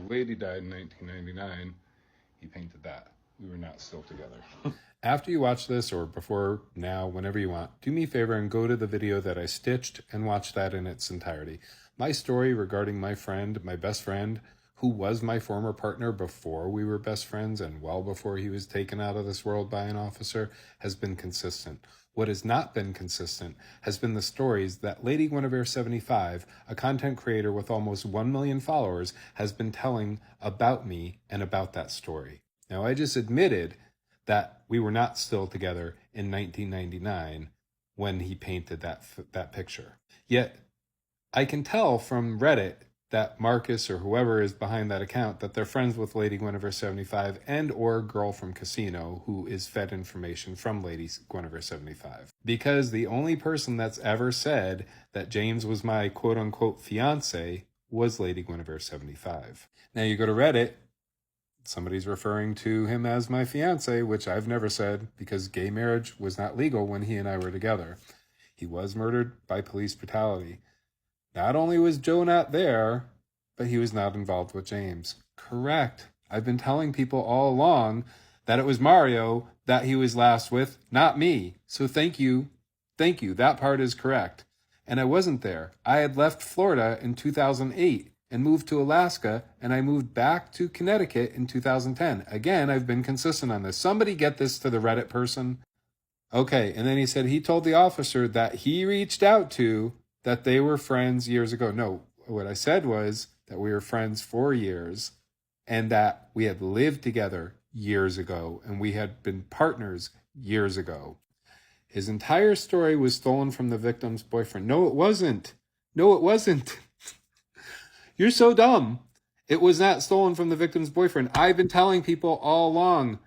Lady died in 1999, he painted that. We were not still together. After you watch this, or before, now, whenever you want, do me a favor and go to the video that I stitched and watch that in its entirety. My story regarding my friend, my best friend, who was my former partner before we were best friends and well before he was taken out of this world by an officer, has been consistent. What has not been consistent has been the stories that Lady Guinevere 75, a content creator with almost 1 million followers, has been telling about me and about that story. Now, I just admitted that we were not still together in 1999 when he painted that picture. Yet, I can tell from Reddit that Marcus or whoever is behind that account that they're friends with Lady Guinevere 75 and or Girl from Casino, who is fed information from Lady Guinevere 75. Because the only person that's ever said that James was my quote-unquote fiance was Lady Guinevere 75. Now you go to Reddit, somebody's referring to him as my fiance, which I've never said because gay marriage was not legal when he and I were together. He was murdered by police brutality. Not only was Joe not there, but he was not involved with James. Correct. I've been telling people all along that it was Mario that he was last with, not me. So thank you. Thank you. That part is correct. And I wasn't there. I had left Florida in 2008 and moved to Alaska, and I moved back to Connecticut in 2010. Again, I've been consistent on this. Somebody get this to the Reddit person. Okay, and then he said he told the officer that he reached out to that they were friends years ago. No, what I said was that we were friends for years and that we had lived together years ago and we had been partners years ago. His entire story was stolen from the victim's boyfriend. No, it wasn't. No, it wasn't. You're so dumb. It was not stolen from the victim's boyfriend. I've been telling people all along.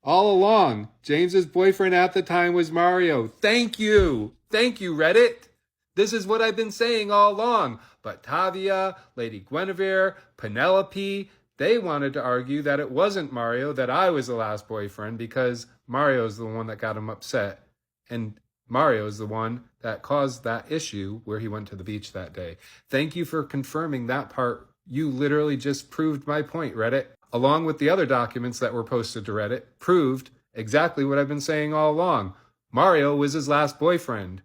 All along, James's boyfriend at the time was Mario. Thank you. Thank you, Reddit. This is what I've been saying all along. But Tavia, Lady Guinevere, Penelope, they wanted to argue that it wasn't Mario, that I was the last boyfriend because Mario's the one that got him upset. And Mario's the one that caused that issue where he went to the beach that day. Thank you for confirming that part. You literally just proved my point, Reddit. Along with the other documents that were posted to Reddit, proved exactly what I've been saying all along. Mario was his last boyfriend.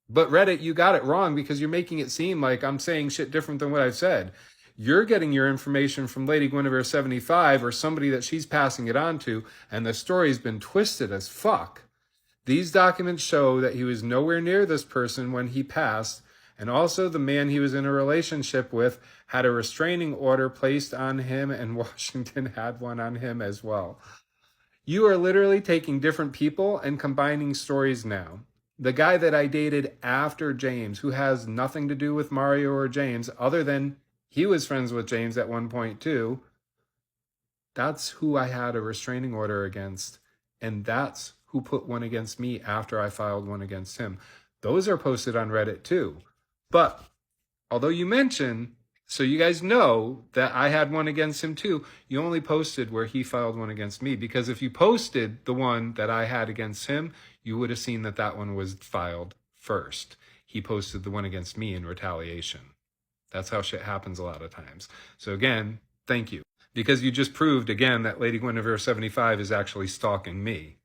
But Reddit, you got it wrong because you're making it seem like I'm saying shit different than what I've said. You're getting your information from Lady Guinevere 75 or somebody that she's passing it on to, and the story's been twisted as fuck. These documents show that he was nowhere near this person when he passed, and also the man he was in a relationship with had a restraining order placed on him, and Washington had one on him as well. You are literally taking different people and combining stories now. The guy that I dated after James, who has nothing to do with Mario or James, other than he was friends with James at one point too, that's who I had a restraining order against. And that's who put one against me after I filed one against him. Those are posted on Reddit too. But although you mention, so you guys know that I had one against him too, you only posted where he filed one against me. Because if you posted the one that I had against him, you would have seen that that one was filed first. He posted the one against me in retaliation. That's how shit happens a lot of times. So again, thank you. Because you just proved again that Lady Guinevere 75 is actually stalking me.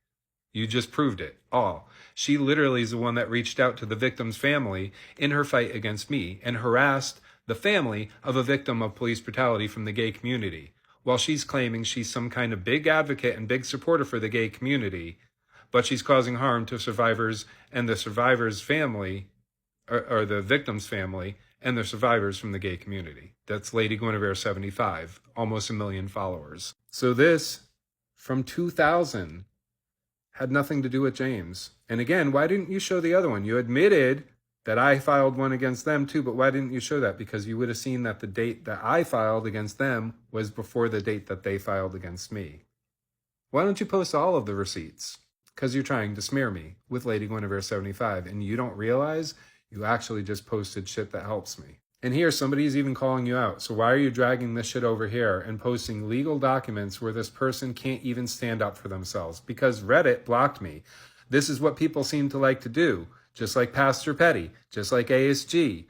You just proved it all. She literally is the one that reached out to the victim's family in her fight against me and harassed the family of a victim of police brutality from the gay community, while she's claiming she's some kind of big advocate and big supporter for the gay community, but she's causing harm to survivors and the survivor's family, or the victim's family, and the survivors from the gay community. That's Lady Guinevere 75, almost 1 million followers. So this, from 2000, had nothing to do with James. And again, why didn't you show the other one? You admitted that I filed one against them too, but why didn't you show that? Because you would have seen that the date that I filed against them was before the date that they filed against me. Why don't you post all of the receipts? Because you're trying to smear me with Lady Guinevere 75, and you don't realize you actually just posted shit that helps me. And here, somebody's even calling you out. So why are you dragging this shit over here and posting legal documents where this person can't even stand up for themselves? Because Reddit blocked me. This is what people seem to like to do. Just like Pastor Petty, just like ASG.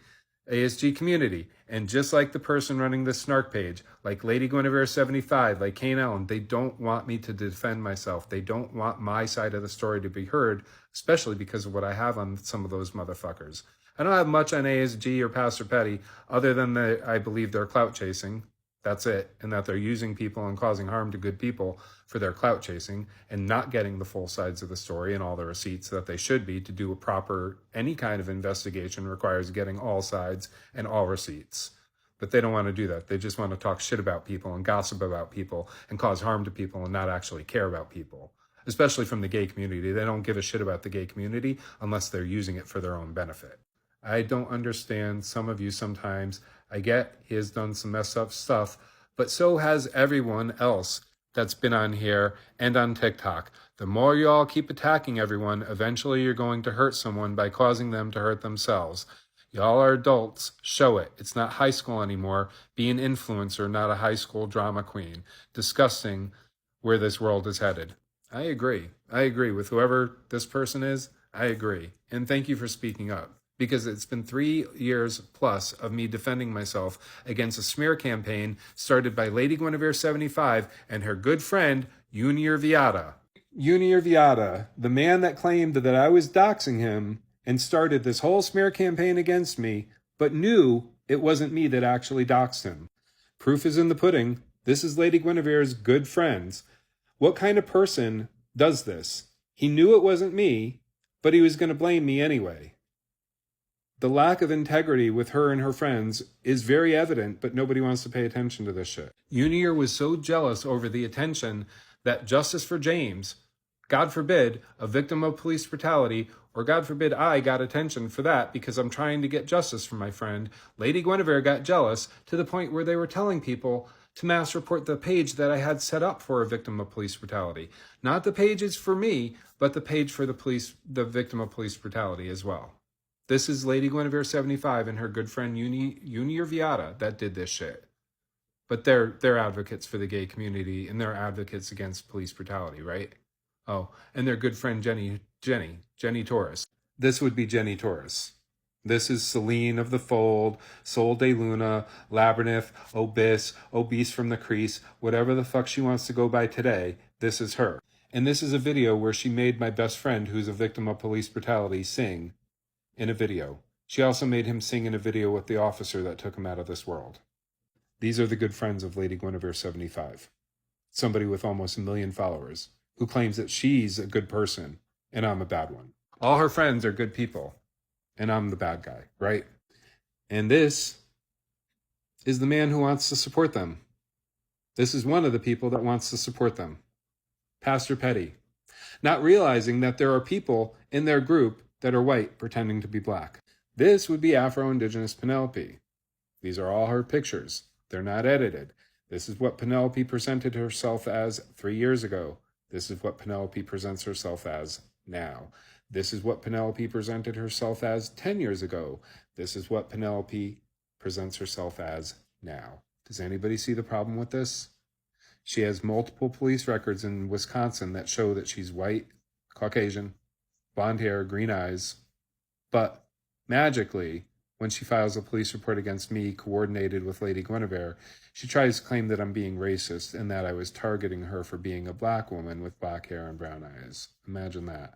ASG community. And just like the person running the snark page, like Lady Guinevere 75, like Kane Allen, they don't want me to defend myself. They don't want my side of the story to be heard, especially because of what I have on some of those motherfuckers. I don't have much on ASG or Pastor Petty, other than I believe they're clout chasing. That's it. And that they're using people and causing harm to good people for their clout chasing and not getting the full sides of the story and all the receipts that they should be. To do a proper, any kind of investigation requires getting all sides and all receipts. But they don't want to do that. They just want to talk shit about people and gossip about people and cause harm to people and not actually care about people. Especially from the gay community. They don't give a shit about the gay community unless they're using it for their own benefit. I don't understand some of you sometimes. I get he has done some messed up stuff, but so has everyone else that's been on here and on TikTok. The more you all keep attacking everyone, eventually you're going to hurt someone by causing them to hurt themselves. Y'all are adults. Show it. It's not high school anymore. Be an influencer, not a high school drama queen. Disgusting where this world is headed. I agree. I agree with whoever this person is. I agree. And thank you for speaking up. Because it's been 3 years plus of me defending myself against a smear campaign started by Lady Guinevere 75 and her good friend, Junior Viada. Junior Viada, the man that claimed that I was doxing him and started this whole smear campaign against me, but knew it wasn't me that actually doxed him. Proof is in the pudding. This is Lady Guinevere's good friends. What kind of person does this? He knew it wasn't me, but he was going to blame me anyway. The lack of integrity with her and her friends is very evident, but nobody wants to pay attention to this shit. Junior was so jealous over the attention that Justice for James, God forbid, a victim of police brutality, or God forbid I got attention for that because I'm trying to get justice for my friend, Lady Guinevere got jealous to the point where they were telling people to mass report the page that I had set up for a victim of police brutality. Not the pages for me, but the page for the victim of police brutality as well. This is Lady Guinevere 75 and her good friend Junior Viada that did this shit. But they're advocates for the gay community and they're advocates against police brutality, right? Oh, and their good friend Jenny Torres. This would be Jenny Torres. This is Celine of the Fold, Sol de Luna, Labyrinth, Obese from the Crease, whatever the fuck she wants to go by today, this is her. And this is a video where she made my best friend, who's a victim of police brutality, sing in a video. She also made him sing in a video with the officer that took him out of this world. These are the good friends of Lady Guinevere 75. Somebody with almost 1 million followers who claims that she's a good person and I'm a bad one. All her friends are good people and I'm the bad guy, right? And this is the man who wants to support them. This is one of the people that wants to support them. Pastor Petty. Not realizing that there are people in their group that are white pretending to be black. This would be Afro-Indigenous Penelope. These are all her pictures. They're not edited. This is what Penelope presented herself as 3 years ago. This is what Penelope presents herself as now. This is what Penelope presented herself as 10 years ago. This is what Penelope presents herself as now. Does anybody see the problem with this? She has multiple police records in Wisconsin that show that she's white, Caucasian, blonde hair, green eyes, but magically, when she files a police report against me coordinated with Lady Guinevere, she tries to claim that I'm being racist and that I was targeting her for being a black woman with black hair and brown eyes. Imagine that.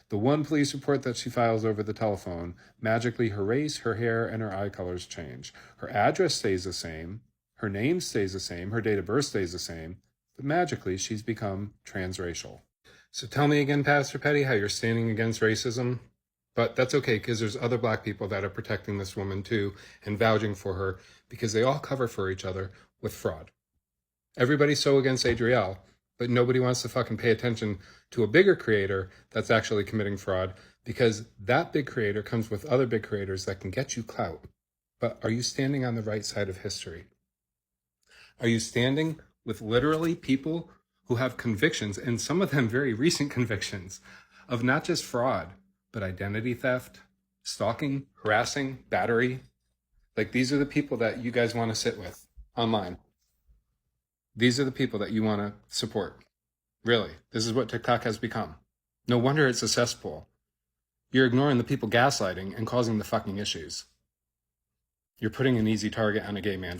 The one police report that she files over the telephone, magically her race, her hair, and her eye colors change. Her address stays the same, her name stays the same, her date of birth stays the same, but magically she's become transracial. So tell me again, Pastor Petty, how you're standing against racism. But that's okay, because there's other black people that are protecting this woman too and vouching for her because they all cover for each other with fraud. Everybody's so against Adrielle, but nobody wants to fucking pay attention to a bigger creator that's actually committing fraud because that big creator comes with other big creators that can get you clout. But are you standing on the right side of history? Are you standing with literally people who have convictions, and some of them very recent convictions, of not just fraud, but identity theft, stalking, harassing, battery? Like, these are the people that you guys want to sit with online. These are the people that you want to support. Really, this is what TikTok has become. No wonder it's a cesspool. You're ignoring the people gaslighting and causing the fucking issues. You're putting an easy target on a gay man.